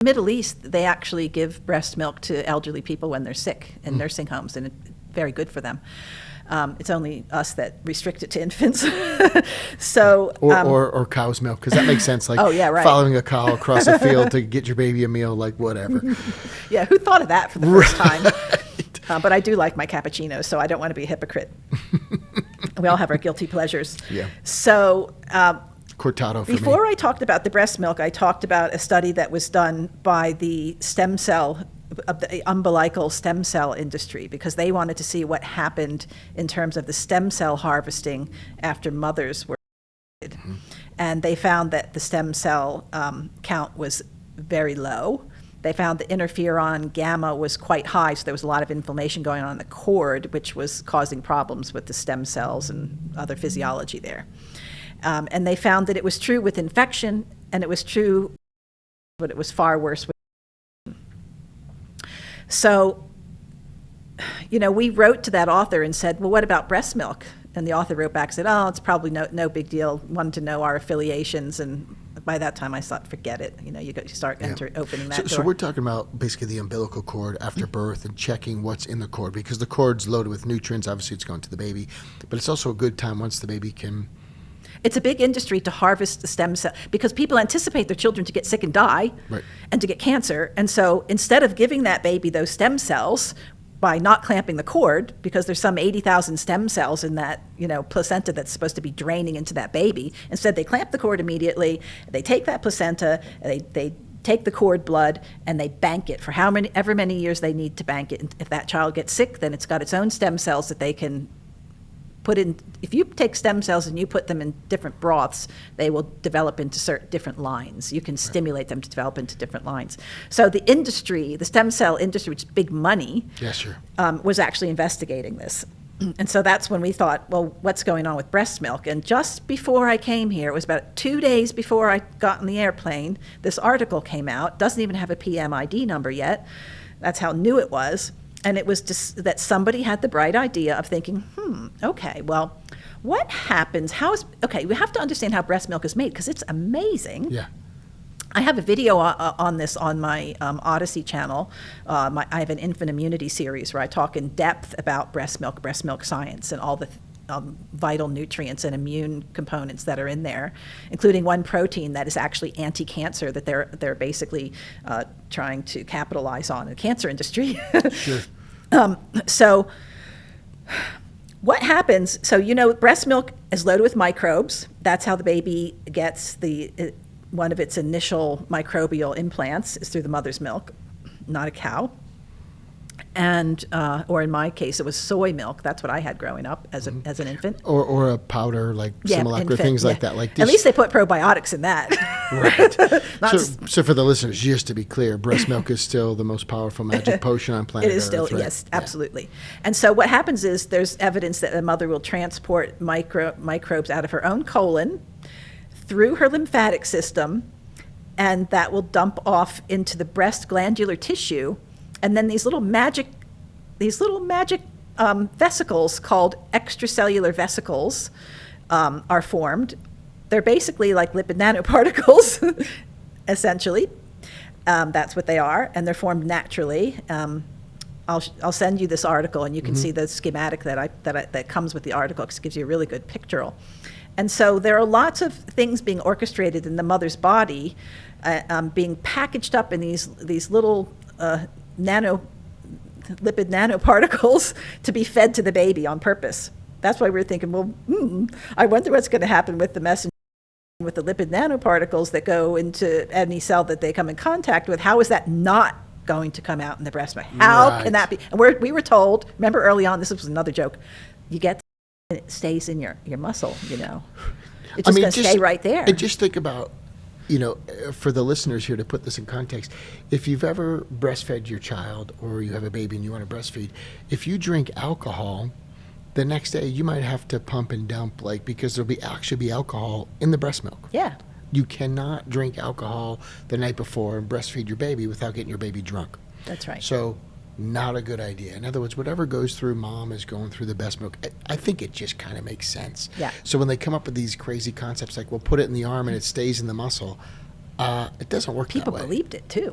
Middle East, they actually give breast milk to elderly people when they're sick in nursing homes, and it's very good for them. It's only us that restrict it to infants. So, or cow's milk, because that makes sense. Like, oh, yeah, right. Following a cow across a field to get your baby a meal, like whatever. Yeah, who thought of that for the first time? Right. But I do like my cappuccino, so I don't want to be a hypocrite. We all have our guilty pleasures. Yeah. So, Cortado for before me. I talked about the breast milk, I talked about a study that was done by the stem cell, of the umbilical stem cell industry, because they wanted to see what happened in terms of the stem cell harvesting after mothers were mm-hmm. And they found that the stem cell count was very low. They found the interferon gamma was quite high, so there was a lot of inflammation going on in the cord, which was causing problems with the stem cells and other physiology there. And they found that it was true with infection, and it was true, but it was far worse with. So, we wrote to that author and said, well, what about breast milk? And the author wrote back and said, oh, it's probably no big deal. Wanted to know our affiliations. And by that time, I thought, forget it. You start opening that door. So we're talking about basically the umbilical cord after birth and checking what's in the cord, because the cord's loaded with nutrients. Obviously, it's going to the baby. But it's also a good time once the baby can... It's a big industry to harvest the stem cell, because people anticipate their children to get sick and die, right. and to get cancer. And so instead of giving that baby those stem cells by not clamping the cord, because there's some 80,000 stem cells in that placenta that's supposed to be draining into that baby, instead they clamp the cord immediately. They take that placenta, they take the cord blood, and they bank it for ever many years they need to bank it. And if that child gets sick, then it's got its own stem cells that they can put in. If you take stem cells and you put them in different broths, they will develop into certain different lines. You can stimulate them to develop into different lines. So the industry, the stem cell industry, which is big money, yes, sure. Was actually investigating this. And so that's when we thought, well, what's going on with breast milk? And just before I came here, it was about 2 days before I got on the airplane, this article came out. Doesn't even have a PMID number yet. That's how new it was. And it was just that somebody had the bright idea of thinking, okay, well, what happens? We have to understand how breast milk is made, because it's amazing. Yeah. I have a video on this on my Odyssey channel. I have an infant immunity series where I talk in depth about breast milk science, and all the vital nutrients and immune components that are in there, including one protein that is actually anti-cancer that they're basically trying to capitalize on in the cancer industry. Sure. So what happens? So breast milk is loaded with microbes. That's how the baby gets one of its initial microbial implants is through the mother's milk, not a cow. And or in my case, it was soy milk. That's what I had growing up as an infant. Or a powder, like Similac, or things like that. Like this. At least they put probiotics in that. Right. So for the listeners, just to be clear, breast milk is still the most powerful magic potion on planet Earth. It is still, right? yes, absolutely. And so what happens is there's evidence that a mother will transport microbes out of her own colon through her lymphatic system, and that will dump off into the breast glandular tissue. And then these little magic vesicles called extracellular vesicles are formed. They're basically like lipid nanoparticles, essentially. That's what they are, and they're formed naturally. I'll send you this article, and you can see the schematic that comes with the article, because it gives you a really good pictorial. And so there are lots of things being orchestrated in the mother's body, being packaged up in these little lipid nanoparticles to be fed to the baby on purpose. That's why we're thinking, well, I wonder what's going to happen with the messenger, with the lipid nanoparticles that go into any cell that they come in contact with. How is that not going to come out in the breast milk? How can that be? And we were told, remember early on, this was another joke, you get and it stays in your muscle, It's just going to stay right there. And just think about, for the listeners here, to put this in context, if you've ever breastfed your child, or you have a baby and you want to breastfeed, if you drink alcohol, the next day you might have to pump and dump, because there'll actually be alcohol in the breast milk. Yeah. You cannot drink alcohol the night before and breastfeed your baby without getting your baby drunk. That's right. So not a good idea. In other words, whatever goes through mom is going through the breast milk. I think it just kind of makes sense. Yeah. So when they come up with these crazy concepts like, we'll put it in the arm and it stays in the muscle, It doesn't work People that way. believed it too.